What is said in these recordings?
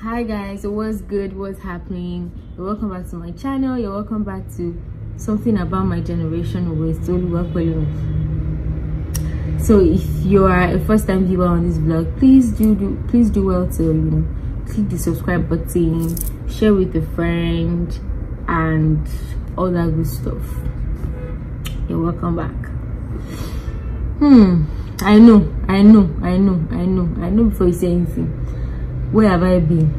Hi guys, what's good, what's happening? You're welcome back to my channel. You're welcome back to something about my generation with Oluwapelu. So if you are a first-time viewer on this vlog, please do well to click the subscribe button, share with a friend, and all that good stuff. You're welcome back. I know before you say anything. Where have I been?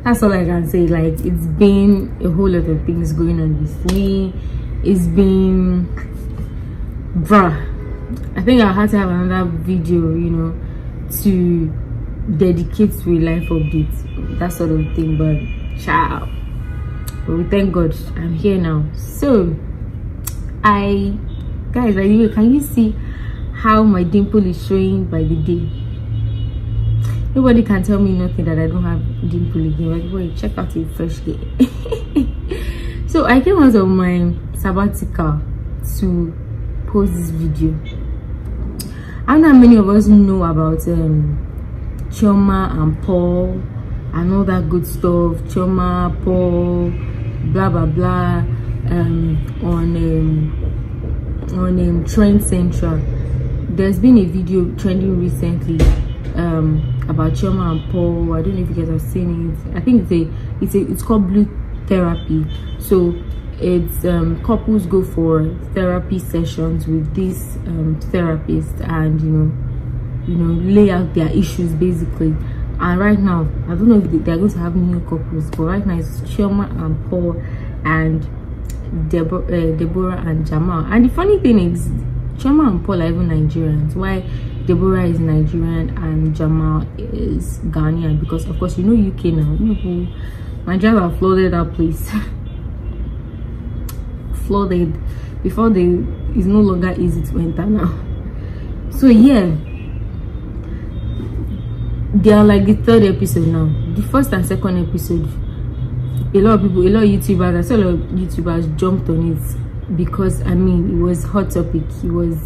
That's all I can say. Like, it's been a whole lot of things going on with me. It's been, bruh, I think I had to have another video, to dedicate to a life update, that sort of thing. But ciao. But we thank God I'm here now. So guys, by the way, can you see how my dimple is showing by the day? Nobody can tell me nothing that I don't have dimple again. Like, boy, check out a fresh day. So I came out of my sabbatical to post this video. I know many of us know about Chioma and Paul and all that good stuff. Chioma, Paul, blah blah blah, on Trend Central. There's been a video trending recently about Chioma and Paul. I don't know if you guys have seen it. I think it's called Blue Therapy. So it's couples go for therapy sessions with this therapist, and lay out their issues basically. And right now, I don't know if they're going to have new couples, but right now it's Chioma and Paul and Deborah and Jamal. And the funny thing is, Chioma and Paul are even Nigerians. Why Deborah is Nigerian and Jamal is Ghanaian? Because of course, UK now. Nigerians have flooded that place. Flooded. Before it's no longer easy to enter now. So yeah, they are like the third episode now. The first and second episode, a lot of YouTubers, I saw a lot of YouTubers jumped on it because it was hot topic. It was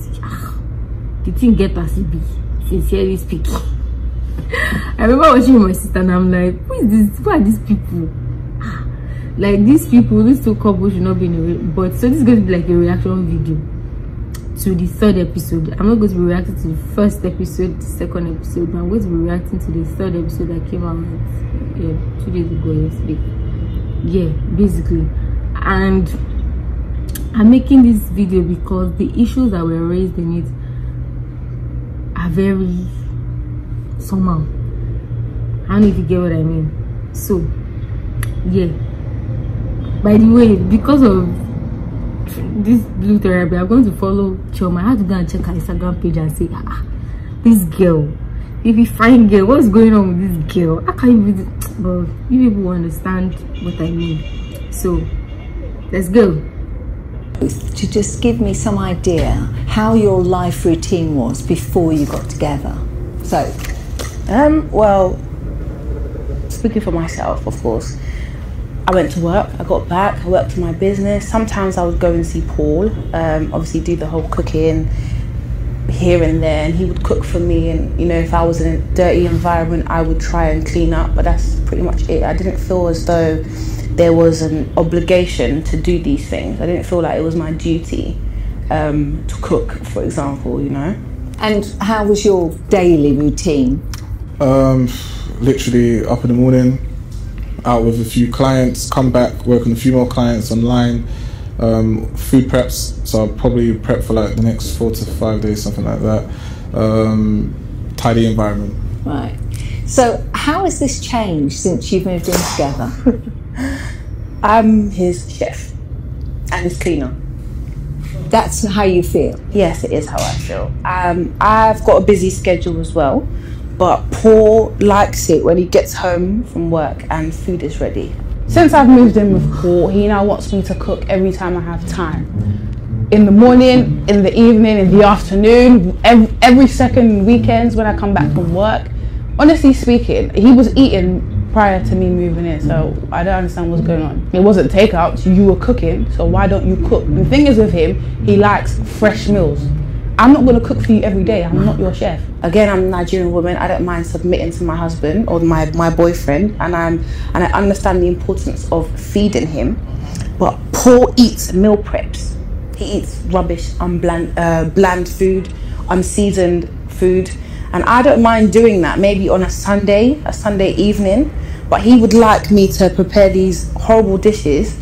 the thing get as it be, sincerely speaking. I remember watching with my sister and I'm like, who is this? Who are these people? Like, these two couples should not be in a way. But so this is going to be like a reaction video to the third episode. I'm not going to be reacting to the first episode, the second episode, but I'm going to be reacting to the third episode that came out 2 days ago, yesterday. Yeah, basically. And I'm making this video because the issues that were raised in it are very somehow. I don't know if you get what I mean. So yeah, by the way, because of this Blue Therapy, I'm going to follow Chioma. I have to go and check her Instagram page and say, this girl, if you find girl, what's going on with this girl? How can you be? Well, you people understand what I mean. So let's go. To just give me some idea how your life routine was before you got together. So well, speaking for myself, of course, I went to work, I got back, I worked in my business. Sometimes I would go and see Paul, obviously do the whole cooking here and there, and he would cook for me, and if I was in a dirty environment, I would try and clean up, but that's pretty much it. I didn't feel as though there was an obligation to do these things. I didn't feel like it was my duty to cook, for example, And how was your daily routine? Literally up in the morning, out with a few clients, come back, work on a few more clients online, food preps, so I'll probably prep for like the next 4 to 5 days, something like that. Tidy environment. Right. So how has this changed since you've moved in together? I'm his chef and his cleaner. That's how you feel? Yes, it is how I feel. I've got a busy schedule as well, but Paul likes it when he gets home from work and food is ready. Since I've moved in with Paul, he now wants me to cook every time I have time. In the morning, in the evening, in the afternoon, every second weekends when I come back from work. Honestly speaking, he was eating prior to me moving in, so I don't understand what's going on. It wasn't takeout, you were cooking, so why don't you cook? The thing is with him, he likes fresh meals. I'm not going to cook for you every day. I'm not your chef. Again, I'm a Nigerian woman. I don't mind submitting to my husband or my boyfriend, and I understand the importance of feeding him. But Paul eats meal preps. He eats rubbish, bland food, unseasoned food, and I don't mind doing that. Maybe on a Sunday evening, but he would like me to prepare these horrible dishes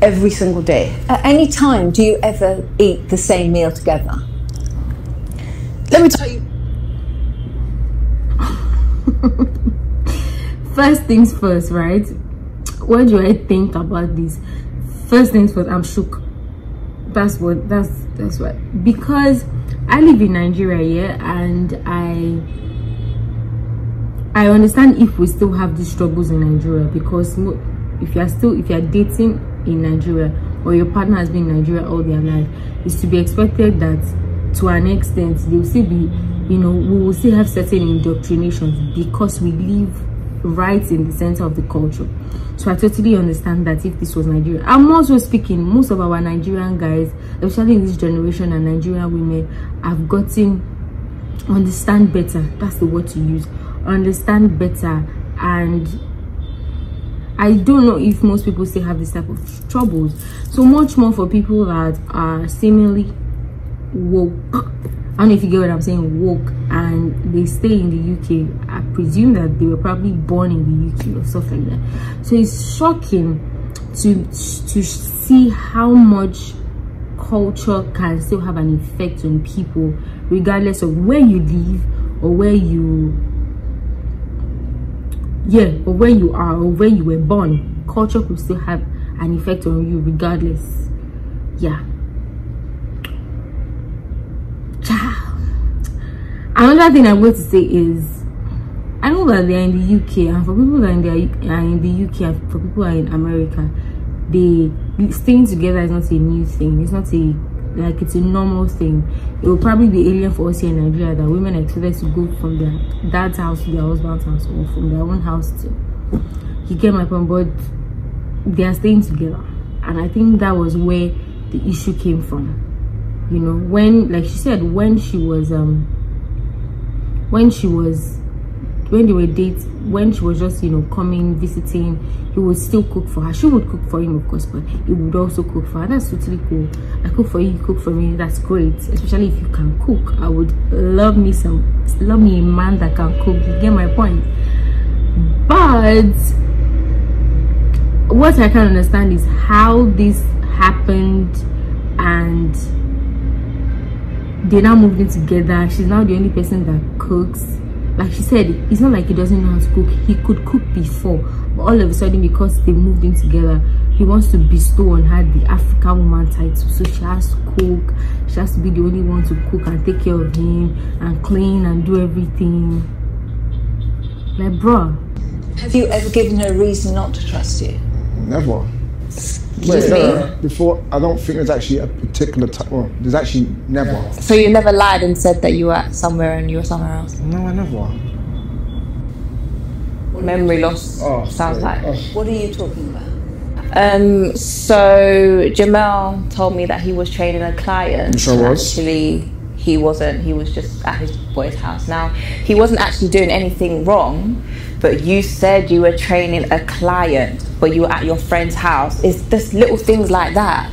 every single day. At any time, do you ever eat the same meal together? Let me tell you. First things first, right? What do I think about this? First things first, I'm shook. That's what, because I live in Nigeria, yeah, and I understand if we still have these struggles in Nigeria, because if you're dating in Nigeria, or your partner has been in Nigeria all their life, it's to be expected that to an extent they will still be, you know, we will still have certain indoctrinations because we live right in the center of the culture. So I totally understand that if this was Nigeria. I'm also speaking, most of our Nigerian guys, especially in this generation, and Nigerian women have gotten understand better. That's the word to use, understand better. And I don't know if most people still have this type of troubles. So much more for people that are seemingly woke. I don't know if you get what I'm saying, woke, and they stay in the UK. I presume that they were probably born in the UK or stuff like that. So it's shocking to see how much culture can still have an effect on people, regardless of where you live or where you are or where you were born. Culture could still have an effect on you regardless. Yeah. Another thing I'm going to say is, I know that they're in the UK, and for people that are in the UK and for people that are in America, staying together is not a new thing. It's not it's a normal thing. It will probably be alien for us here in Nigeria that women are expected to go from their dad's house to their husband's house, or from their own house to, you get my point. But they are staying together, and I think that was where the issue came from. You know, when, like she said, when she was just, you know, coming, visiting, he would still cook for her. She would cook for him, of course, but he would also cook for her. That's totally cool. I cook for you, you cook for me. That's great, especially if you can cook. I would love me a man that can cook. You get my point? But what I can't understand is how this happened, and they now moved in together. She's now the only person that cooks. Like she said, it's not like he doesn't know how to cook. He could cook before, but all of a sudden, because they moved in together, he wants to bestow on her the African woman title. So she has to cook. She has to be the only one to cook and take care of him and clean and do everything. Like, bruh. Have you ever given her a reason not to trust you? Never. Wait, before, I don't think there's actually a particular time. Well, there's actually never. So you never lied and said that you were somewhere and you were somewhere else? No, I never. Memory loss, sounds like. What are you talking about? So Jamel told me that he was training a client. Yes, I was. Actually, he wasn't. He was just at his boy's house. Now, he wasn't actually doing anything wrong, but you said you were training a client, but you were at your friend's house. It's just little things like that.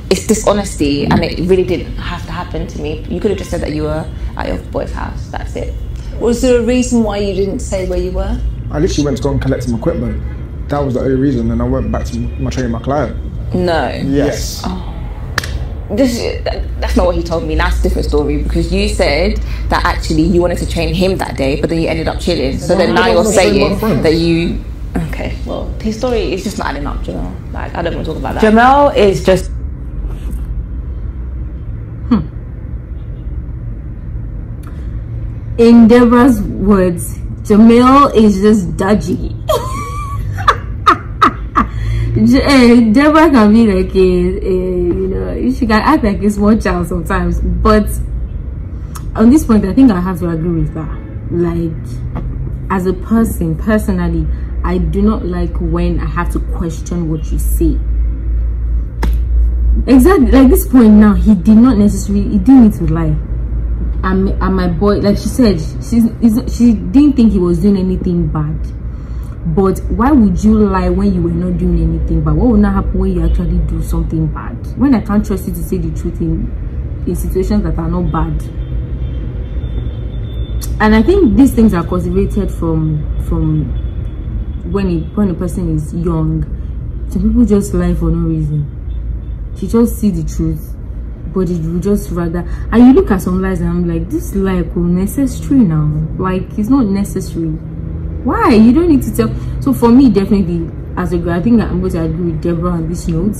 It's dishonesty, and it really didn't have to happen to me. You could have just said that you were at your boy's house. That's it. Was there a reason why you didn't say where you were? I literally went to go and collect some equipment. That was the only reason, and I went back to my training my client. No. Yes. Oh. That's not what he told me. That's a different story, because you said that actually you wanted to train him that day, but then you ended up chilling. So then now you're saying that you... Okay, well, his story is just not adding up, Jamel. Like, I don't want to talk about that. Jamel is just... In Deborah's words, Jamel is just dodgy. Deborah can be like you know, she can act like a small child sometimes, but on this point I think I have to agree with that. Like, as a person, personally, I do not like when I have to question what you say. Exactly, like this point now, he didn't need to lie. and my boy, like she said, she didn't think he was doing anything bad. But why would you lie when you were not doing anything bad? What will not happen when you actually do something bad? When I can't trust you to say the truth in situations that are not bad. And I think these things are cultivated from when a person is young. Some people just lie for no reason. She just see the truth, but it will just rather. And you look at some lies and I'm like, this lie is necessary now. Like, it's not necessary. Why? You don't need to tell. So for me, definitely, as a girl, I think I'm going to agree with Deborah on this note.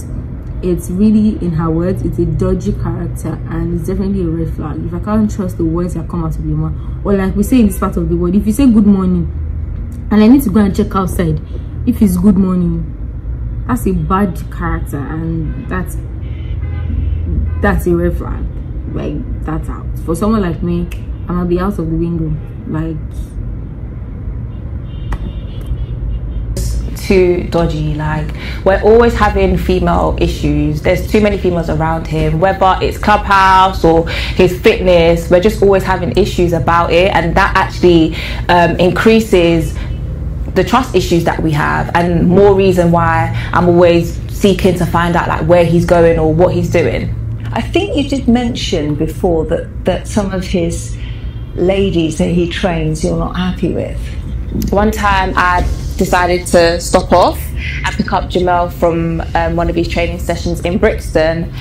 It's really, in her words, it's a dodgy character, and it's definitely a red flag. If I can't trust the words that come out of your mouth, or like we say in this part of the world, if you say good morning and I need to go and check outside if it's good morning, that's a bad character, and that's a red flag. Like, that's out. For someone like me, I'm gonna be out of the window. Like, too dodgy. Like, we're always having female issues. There's too many females around him, whether it's Clubhouse or his fitness. We're just always having issues about it, and that actually increases the trust issues that we have, and more reason why I'm always seeking to find out like where he's going or what he's doing. I think you did mention before that some of his ladies that he trains you're not happy with. One time I decided to stop off and pick up Jamel from one of his training sessions in Brixton,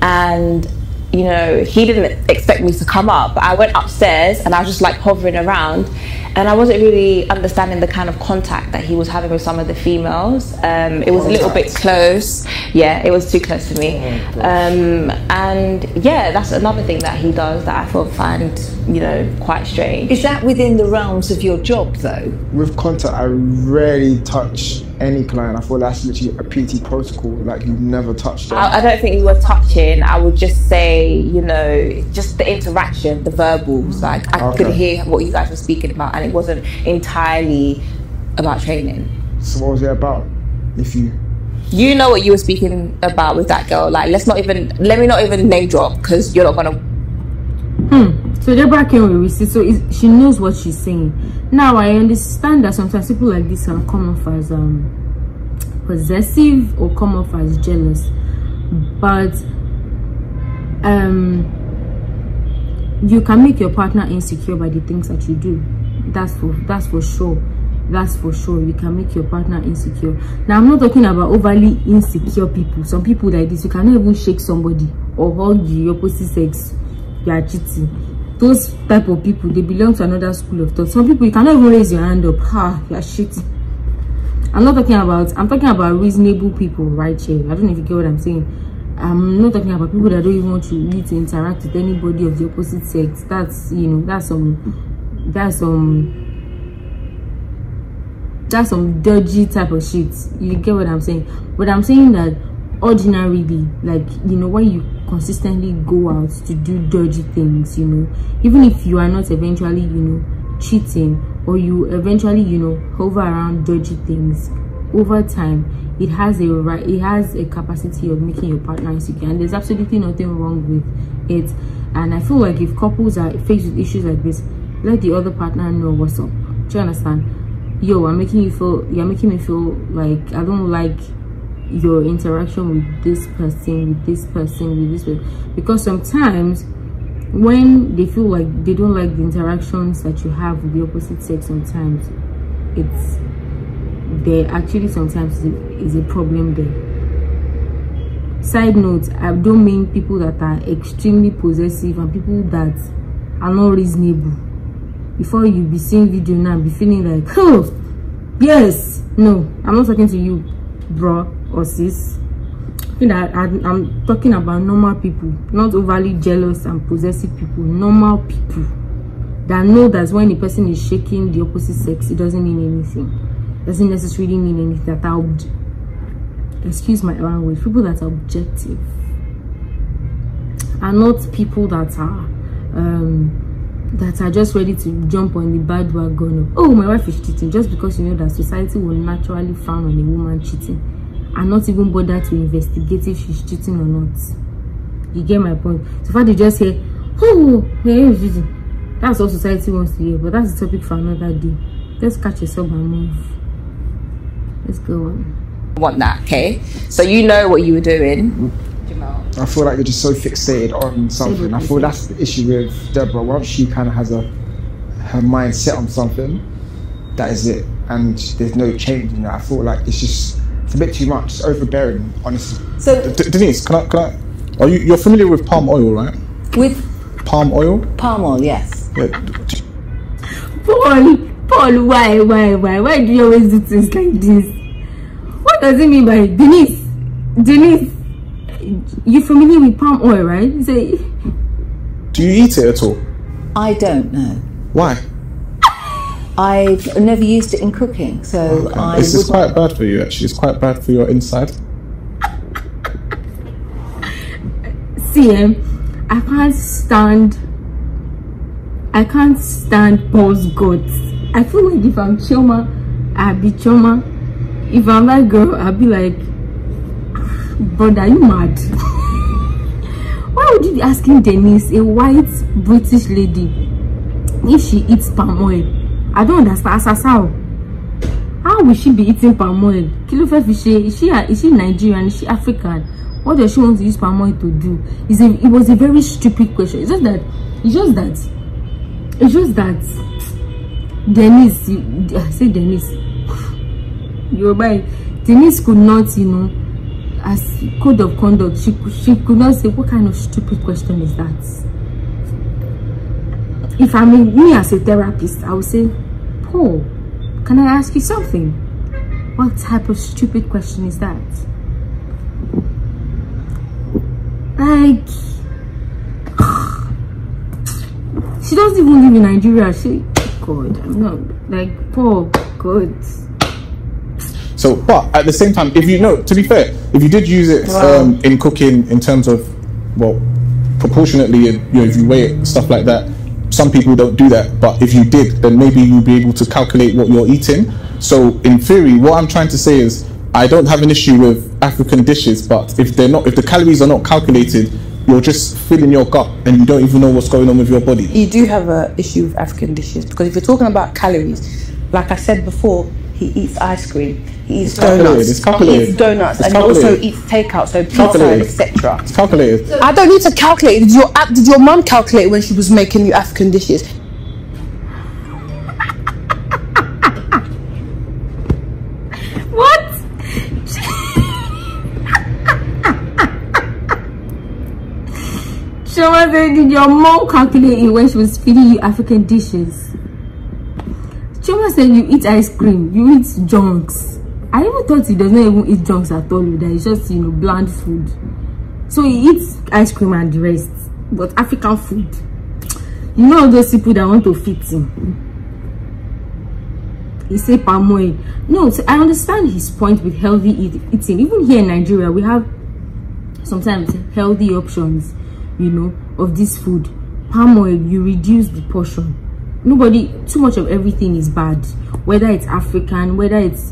and you know, he didn't expect me to come up, but I went upstairs and I was just like hovering around, and I wasn't really understanding the kind of contact that he was having with some of the females. It was a little bit close. Yeah, it was too close for me. And yeah, that's another thing that he does that I find, you know, quite strange. Is that within the realms of your job though? With contact, I rarely touch any client. I thought that's literally a PT protocol, like you never touch them. I don't think we were touching. I would just say, you know, just the interaction, the verbals. Like, I could hear what you guys were speaking about, and it wasn't entirely about training. So what was it about? If you know what you were speaking about with that girl, like, let me not even name drop, because you're not gonna. So Deborah came with receipts, so she knows what she's saying. Now I understand that sometimes people like this come off as possessive or come off as jealous, but you can make your partner insecure by the things that you do. That's for sure. That's for sure. You can make your partner insecure. Now I'm not talking about overly insecure people. Some people like this, you cannot even shake somebody or hug your opposite sex, you are cheating. Those type of people, they belong to another school of thought. Some people, you cannot even raise your hand up. You are shitty. I'm talking about reasonable people right here. I don't know if you get what I'm saying. I'm not talking about people that don't even want you to interact with anybody of the opposite sex. That's, you know, that's some dodgy type of shit. You get what I'm saying? But I'm saying that ordinarily, like, you know, when you consistently go out to do dodgy things, you know, even if you are not eventually, you know, cheating, or you eventually, you know, hover around dodgy things, over time it has a capacity of making your partner insecure, and there's absolutely nothing wrong with it. And I feel like if couples are faced with issues like this, let the other partner know what's up. Do you understand? Yo, you're making me feel like I don't like your interaction with this person, because sometimes when they feel like they don't like the interactions that you have with the opposite sex, sometimes sometimes is a problem there. Side note, I don't mean people that are extremely possessive and people that are not reasonable. Before you be seeing video now, be feeling like, oh yes, no, I'm not talking to you, bro or sis. I'm talking about normal people, not overly jealous and possessive people. Normal people that know that when a person is shaking the opposite sex, it doesn't mean anything. Doesn't necessarily mean anything. That are, excuse my language, people that are objective, are not people that are just ready to jump on the bad wagon of, oh, my wife is cheating, just because you know that society will naturally frown on a woman cheating, and not even bother to investigate if she's cheating or not. You get my point? So far they just say, Oh, hey, that's what society wants to hear, but that's the topic for another day. Let's catch yourself and move. Let's go on. Want that, okay? So you know what you were doing. I feel like you're just so fixated on something. I feel that's the issue with Deborah. Once she kind of has her mind set on something, that is it, and there's no change in that. I feel like it's a bit too much. It's overbearing, honestly. So Denise, can I? Are you're familiar with palm oil, right? with Palm oil. palm oil, yes. Yeah. Paul, why do you always do things like this? What does it mean by Denise? You familiar with palm oil, right? Say, Do you eat it at all? I don't know. Why? I've never used it in cooking, so I This is would quite bad for you, actually. It's quite bad for your inside. see, I can't stand Paul's guts. I feel like if I'm Chioma, I'll be Chioma. If I'm that girl, I'll be like, brother, are you mad? Why would you be asking Denise, a white British lady, if she eats palm oil? I don't understand. How will she be eating palm oil? Is she Nigerian? Is she African? What does she want to use palm oil to do? It was a very stupid question. It's just that Denise, I say Denise, you're right. Denise could not, as code of conduct, she could not say, what kind of stupid question is that? If me as a therapist, I would say, Paul, can I ask you something? What type of stupid question is that? Like, she doesn't even live in Nigeria. God, I'm not like Paul. God. So, but at the same time, to be fair, if you did use it in cooking, in terms of, well, proportionately, if you weigh it, stuff like that, some people don't do that. But if you did, then maybe you'll be able to calculate what you're eating. So, in theory, what I'm trying to say is, I don't have an issue with African dishes, but if the calories are not calculated, you're just filling your gut and you don't even know what's going on with your body. You do have an issue with African dishes, because if you're talking about calories, like I said before, he eats ice cream, he eats donuts, he eats donuts, and he also eats takeout, so pizza, etc. It's calculated. I don't need to calculate. Did your mum calculate when she was making you African dishes? What? Chioma said, did your mom calculate it when she was feeding you African dishes? Chioma said you eat ice cream, you eat junks. I even thought he does not even eat junks at all, that it's just, bland food. So he eats ice cream and the rest, but African food. All those people that want to fit him. He say palm oil. No, so I understand his point with healthy eating. Even here in Nigeria, we have sometimes healthy options, of this food. Palm oil, you reduce the portion. Too much of everything is bad. Whether it's African, whether it's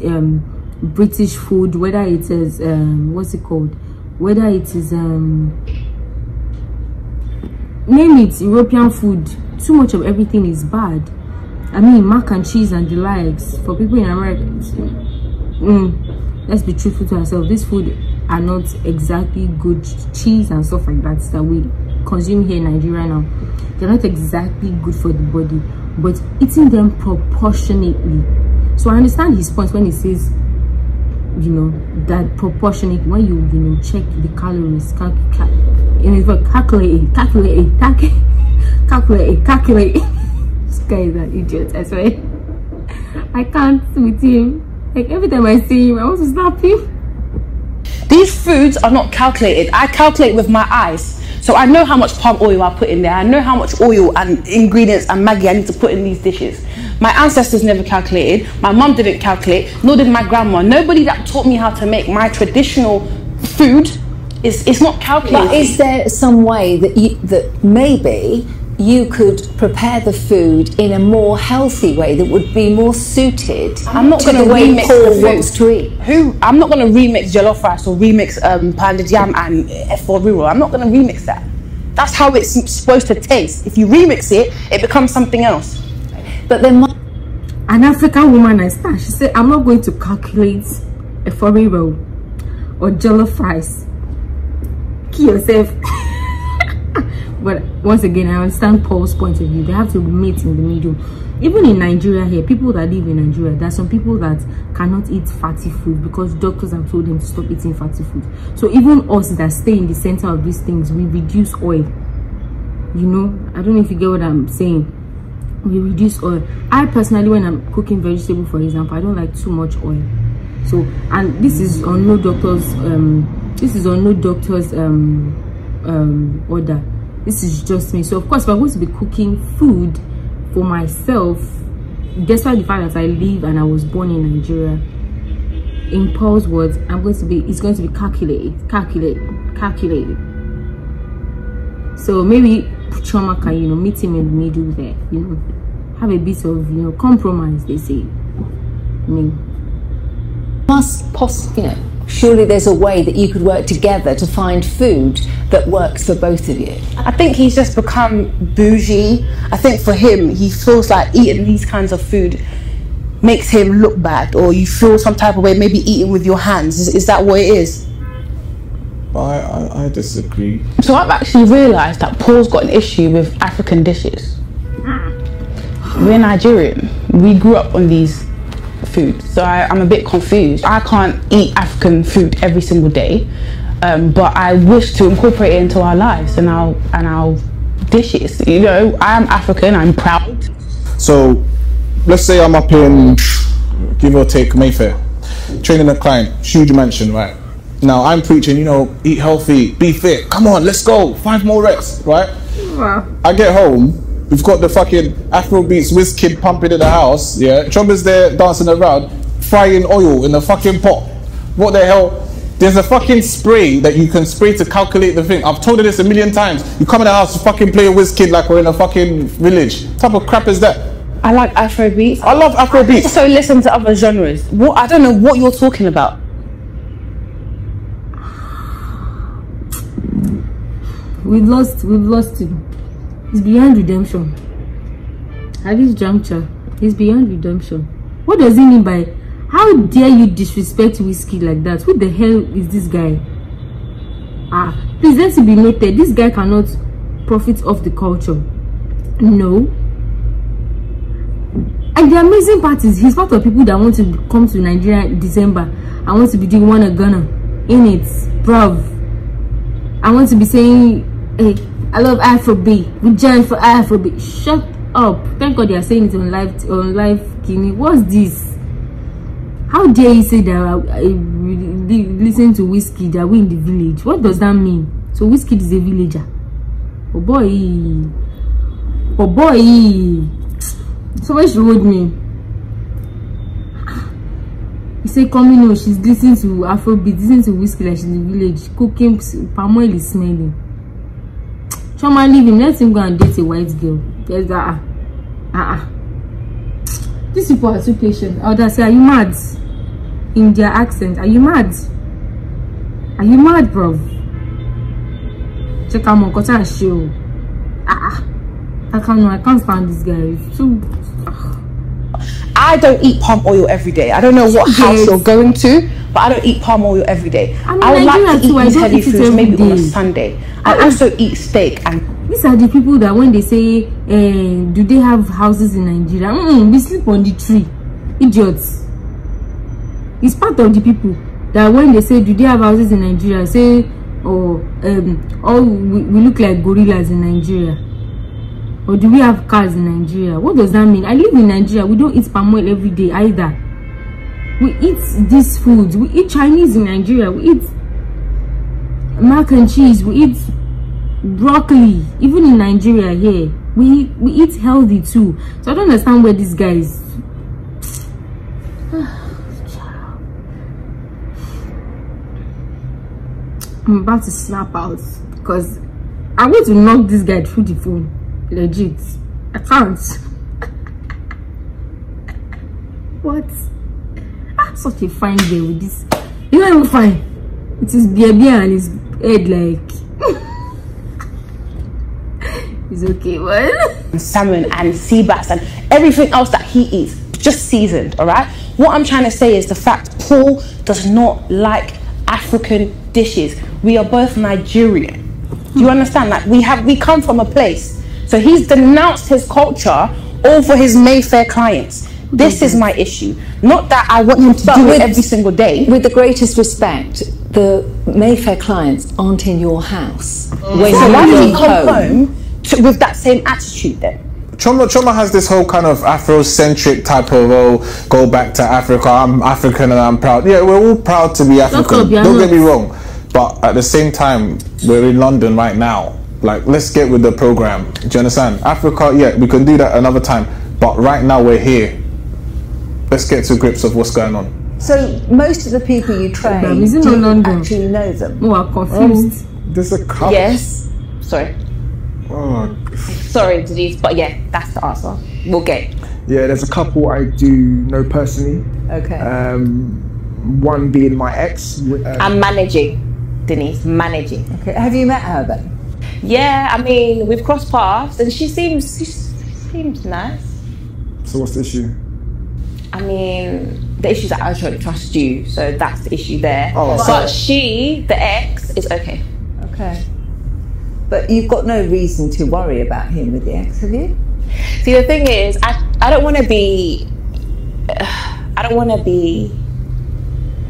British food, whether it is what's it called? Whether it is name it, European food. Too much of everything is bad. I mean, mac and cheese and the likes. For people in America, let's be truthful to ourselves. This food are not exactly good. Cheese and stuff like that we consume here in Nigeria now, they're not exactly good for the body, but eating them proportionately. So I understand his point when he says, that proportionate, when you check the calories, calculate. This guy is an idiot, I swear. I can't with him. Like, every time I see him, I want to slap him. These foods are not calculated. I calculate with my eyes. So I know how much palm oil I put in there. I know how much oil and ingredients and Maggi I need to put in these dishes. My ancestors never calculated. My mum didn't calculate, nor did my grandma. Nobody that taught me how to make my traditional food it's not calculated. But is there some way that maybe you could prepare the food in a more healthy way that would be more suited I'm not to going to the way remix Paul the food. wants to eat? I'm not going to remix jollof rice or remix pounded yam and F4 rural. I'm not going to remix that. That's how it's supposed to taste. If you remix it, it becomes something else. But then an African woman I stand, she said, I'm not going to calculate a foreign roll or jollof rice. Kill yourself. But once again, I understand Paul's point of view. They have to meet in the middle. Even in Nigeria here, people that live in Nigeria, there are some people that cannot eat fatty food because doctors have told them to stop eating fatty food. So even us that stay in the center of these things, we reduce oil. You know, I don't know if you get what I'm saying. We reduce oil. I personally, when I'm cooking vegetable, for example, I don't like too much oil. So, and this is on no doctor's order. This is just me. So of course, if I'm going to be cooking food for myself, despite the fact that I live and I was born in Nigeria, in Paul's words, it's going to be calculated. So maybe Chioma can, you know, meet him in the middle there, you know, have a bit of, you know, compromise, they say. I mean, surely there's a way that you could work together to find food that works for both of you. I think he's just become bougie. I think for him, he feels like eating these kinds of food makes him look bad, or you feel some type of way, maybe eating with your hands. Is that what it is? I disagree. So I've actually realised that Paul's got an issue with African dishes. We're Nigerian. We grew up on these foods, so I'm a bit confused. I can't eat African food every single day, but I wish to incorporate it into our lives and our dishes. You know, I am African. I'm proud. So, let's say I'm up in, give or take, Mayfair, training a client, huge mansion, right? Now I'm preaching, you know, eat healthy, be fit. Come on, let's go. 5 more reps, right? wow. I get home, we've got the fucking Afrobeats Wizkid pumping in the house, yeah? Chomba's there dancing around, frying oil in the fucking pot. What the hell? There's a fucking spray that you can spray to calculate the thing. I've told her this a million times. You come in the house to fucking play a Wizkid like we're in a fucking village. What type of crap is that? I like Afrobeats. I love Afrobeats. So listen to other genres. What? I don't know what you're talking about. We've lost him. It's beyond redemption. At this juncture, it's beyond redemption. What does he mean by, how dare you disrespect whiskey like that? Who the hell is this guy? Please, let it be noted, this guy cannot profit off the culture. No. And the amazing part is, he's part of people that want to come to Nigeria in December. I want to be doing one a Ghana in it, bruv. I want to be saying, hey, I love Afrobeat. We join for Afrobeat. Shut up. Thank God they are saying it on live Kini. What's this? How dare you say that listen to Whiskey, that we in the village? What does that mean? So Whiskey is a villager. Oh boy. Oh boy. So where she hold me? He said, coming on, she's listening to Afrobeat, listening to Whiskey like she's in the village, cooking, palm oil is smelling. Chioma, leave him, let him go and date a white girl. There's that. These people are too patient. I would say, are you mad? In their accent, are you mad? Are you mad, bro? Check out my cut and show. I can't stand this guy. It's too. I don't eat palm oil every day. I don't know what house you're going to, but I don't eat palm oil every day. I would like to eat these heavy foods maybe on a Sunday. I also eat steak. And these are the people that when they say, do they have houses in Nigeria? We sleep on the tree. Idiots. It's part of the people that when they say, do they have houses in Nigeria, say, we look like gorillas in Nigeria. Or do we have cars in Nigeria? What does that mean? I live in Nigeria. We don't eat palm oil every day either. We eat this food. We eat Chinese in Nigeria. We eat mac and cheese. We eat broccoli. Even in Nigeria here, we eat healthy too. So I don't understand where this guy is. I'm about to snap out because I want to knock this guy through the phone. Legit. I can't. What? Such a fine girl with this. You're not even fine. It is beer and his head like. It's okay, what? Salmon and sea bass and everything else that he eats, just seasoned, all right? What I'm trying to say is the fact Paul does not like African dishes. We are both Nigerian. Do you understand? Like we come from a place. So he's denounced his culture all for his Mayfair clients. This is my issue. Not that I want him to do it every single day. With the greatest respect, the Mayfair clients aren't in your house. When So why you did he go come home with that same attitude then? Chioma has this whole kind of Afrocentric type of, oh, go back to Africa, I'm African and I'm proud. Yeah, we're all proud to be African, don't get me wrong. But at the same time, we're in London right now. Like, let's get with the program. Do you understand? Africa, yeah, we can do that another time. But right now we're here. Let's get to grips of what's going on. So most of the people you train Is it do London? actually know them. Oh, I'm confused. There's a couple. Yes. Sorry. Oh, Sorry, Denise, but yeah, that's the answer. We'll get it. yeah, there's a couple I do know personally. Okay. One being my ex. I'm managing, Denise, managing. Okay. Have you met her then? Yeah, I mean, we've crossed paths and she seems nice. So what's the issue? I mean, the issue is that I don't trust you, so that's the issue there. Oh, but she, the ex, is okay. Okay. But you've got no reason to worry about him with the ex, have you? See, the thing is, I don't want to be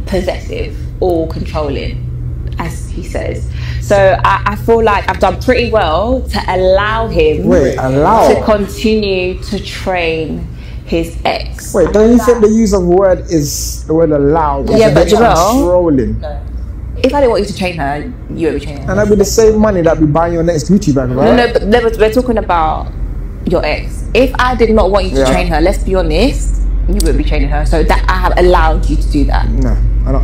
possessive or controlling, as he says. So I feel like I've done pretty well to allow him to continue to train his ex. Wait, don't you think the use of word is the word allowed? Yeah, but Joel, controlling. if I didn't want you to train her, you would be training her. And that'd be the same money that be buying your next Gucci bag, right? No, but we're talking about your ex. If I did not want you to train her, let's be honest, you would be training her. So that I have allowed you to do that. No,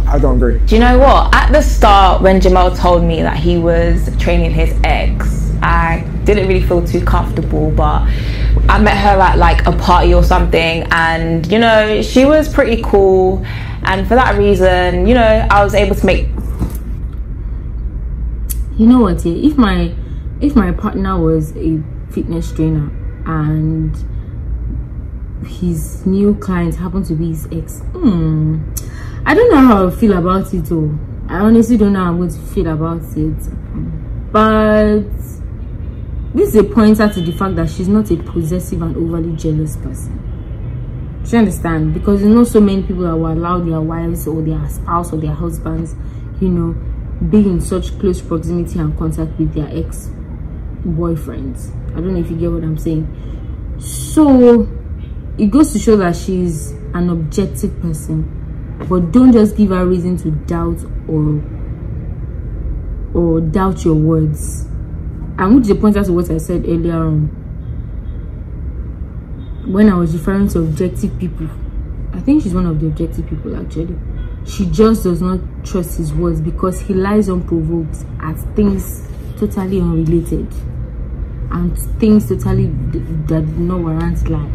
I don't agree. Do you know what? At the start, when Jamal told me that he was training his ex, I didn't really feel too comfortable, but I met her at like a party or something, and you know, she was pretty cool, and for that reason, you know, I was able to make. You know what? Yeah, if my partner was a fitness trainer and his new client happened to be his ex, I don't know how I feel about it. Oh, I honestly don't know how I'm going to feel about it. But this is a pointer to the fact that she's not a possessive and overly jealous person. Do you understand? Because you know, so many people that will allow their wives or their spouse or their husbands, you know, be in such close proximity and contact with their ex-boyfriends. I don't know if you get what I'm saying. So it goes to show that she's an objective person, but don't just give her reason to doubt or doubt your words. I'm going to point out to what I said earlier on when I was referring to objective people. I think she's one of the objective people actually. She just does not trust his words because he lies unprovoked at things totally unrelated and things totally that do not warrant lie.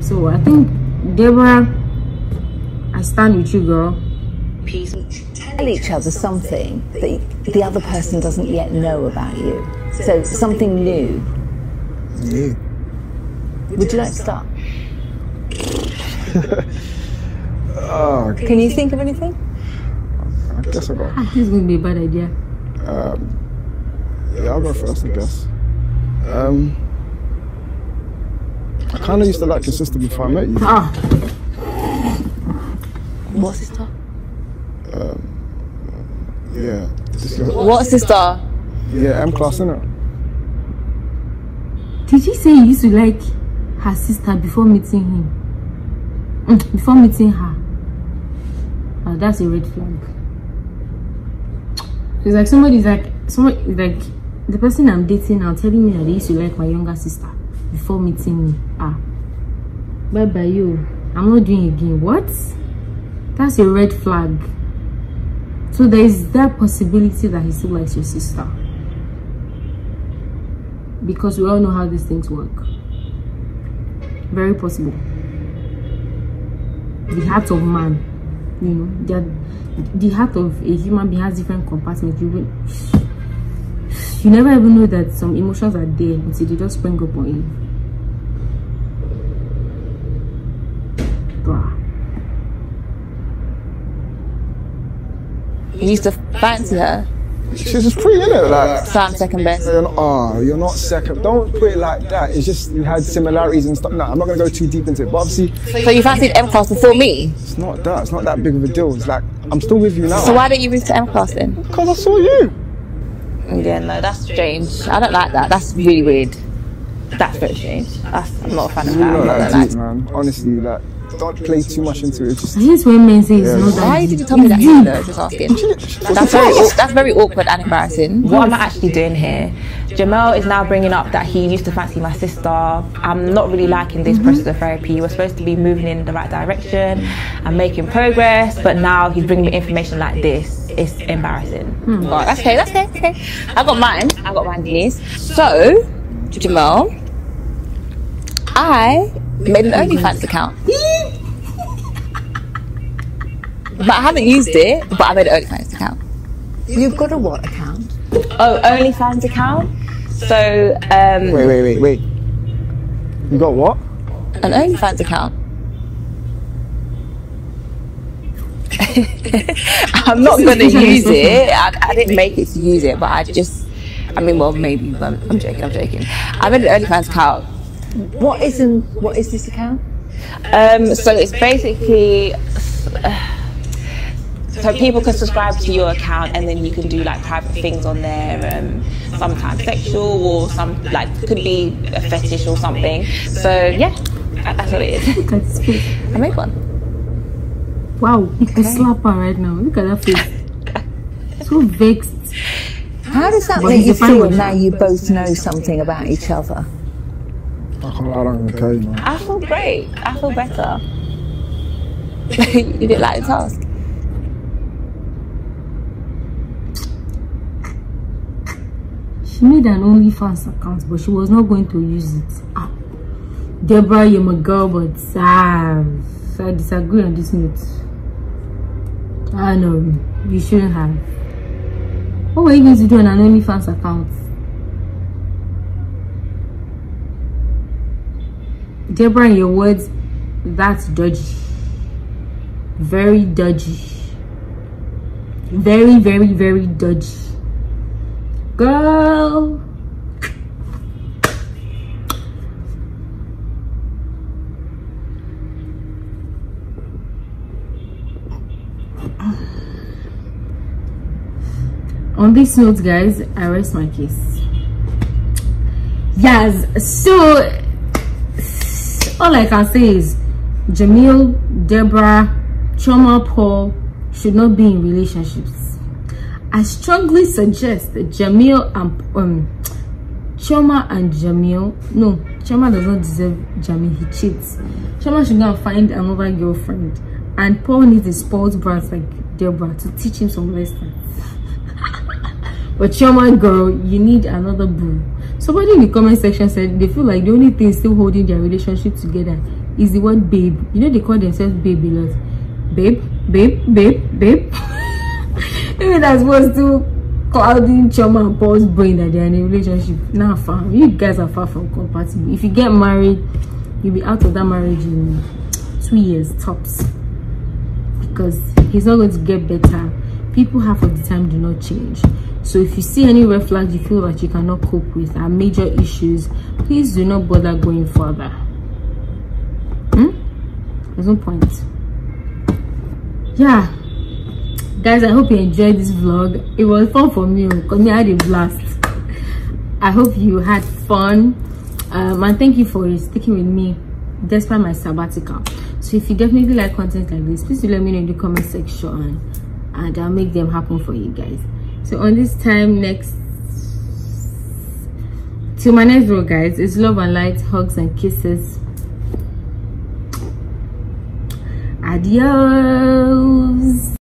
So I think, Deborah, I stand with you, girl. Peace. Tell each other something that the other person doesn't yet know about you. So something new. Yeah. Would you like to start? Oh, Can you think of anything? I guess I got. This is going to be a bad idea. Yeah, I'll go first, I guess. I kind of used to like your sister before I met you. What sister? Yeah. What sister? Yeah, M class, innit? Did she say you used to like her sister before meeting him? Before meeting her? Oh, that's a red flag. It's like somebody's like the person I'm dating now telling me that they used to like my younger sister before meeting me. Bye bye you. I'm not doing it again. What? That's a red flag. So there is that possibility that he still likes your sister, because we all know how these things work. Very possible. The heart of man, you know, the heart of a human being has different compartments. you never even know that some emotions are there until they just spring up on you. Bruh. You used to fancy her. She's just pretty, innit? Like, So I'm second best. you're not second. Don't put it like that. It's just you had similarities and stuff. No, I'm not gonna go too deep into it. But obviously, So you fancied M class before me? it's not that. It's not that big of a deal. It's like I'm still with you now. So why don't you move to M class then? Because I saw you. Yeah, no, that's strange. I don't like that. That's really weird. That's very strange. I'm not a fan of that. I'm Not not that gonna deep, lie. man. Honestly, like, don't play too much into it. Just Here's when men say it's not that Why deep. did you tell me that? It's deep. Though, just asking. That's very awkward and embarrassing. What am I actually doing here? Jamel is now bringing up that he used to fancy my sister. I'm not really liking this process of therapy. We're supposed to be moving in the right direction and making progress, but now he's bringing me information like this. It's embarrassing. Right, that's okay. That's okay. I got mine, Denise. So, Jamal, I made an OnlyFans account. But I haven't used it, but I made an OnlyFans account. You've got a what account? Oh, OnlyFans account? So, wait. You got what? An OnlyFans account. I'm not going to use it. I didn't make it to use it, but maybe. I'm joking. I made an OnlyFans account. What is this account? so it's basically... So people can subscribe to your account and then you can do like private things on there, sometimes sexual or some like could be a fetish or something. So yeah, that's what it is. Look at his face. I made one. Wow, you can slap her right now. Look at that face. So vexed. How does that But make he's you a fine feel one. now you both know something about each other? I don't even care, man. I feel great. I feel better. You didn't like the task. She made an OnlyFans account, but she was not going to use it. Deborah, you're my girl, but so I disagree on this note. I know you shouldn't have. What were you going to do on an OnlyFans account? Deborah, in your words, that's dodgy. Very dodgy. Very, very, very dodgy. Girl. On this note, guys, I rest my case. Yes, so all I can say is Jamil, Deborah, Chioma, Paul should not be in relationships. I strongly suggest that Jamil and Chioma and Jamil, no, Chioma does not deserve Jamil, he cheats. Chioma should go and find another girlfriend, and Paul needs a spoiled brat like Deborah to teach him some lessons. But Chioma, girl, you need another boo. Somebody in the comment section said they feel like the only thing still holding their relationship together is the word babe. You know they call themselves babe a lot. Babe, babe, babe, babe. Maybe that's what's still clouding Chioma and Paul's brain that they're in a relationship. Nah, fam, you guys are far from compatible. If you get married, you'll be out of that marriage in 2 years tops, because he's not going to get better. People half of the time do not change. So if you see any red flags you feel that you cannot cope with and major issues, please do not bother going further. There's no point. Yeah, guys, I hope you enjoyed this vlog. It was fun for me because I had a blast. I hope you had fun, and thank you for sticking with me despite my sabbatical. So if you definitely like content like this, please do let me know in the comment section and I'll make them happen for you guys. So on this time next, till my next vlog, guys, it's love and light, hugs and kisses. Adios.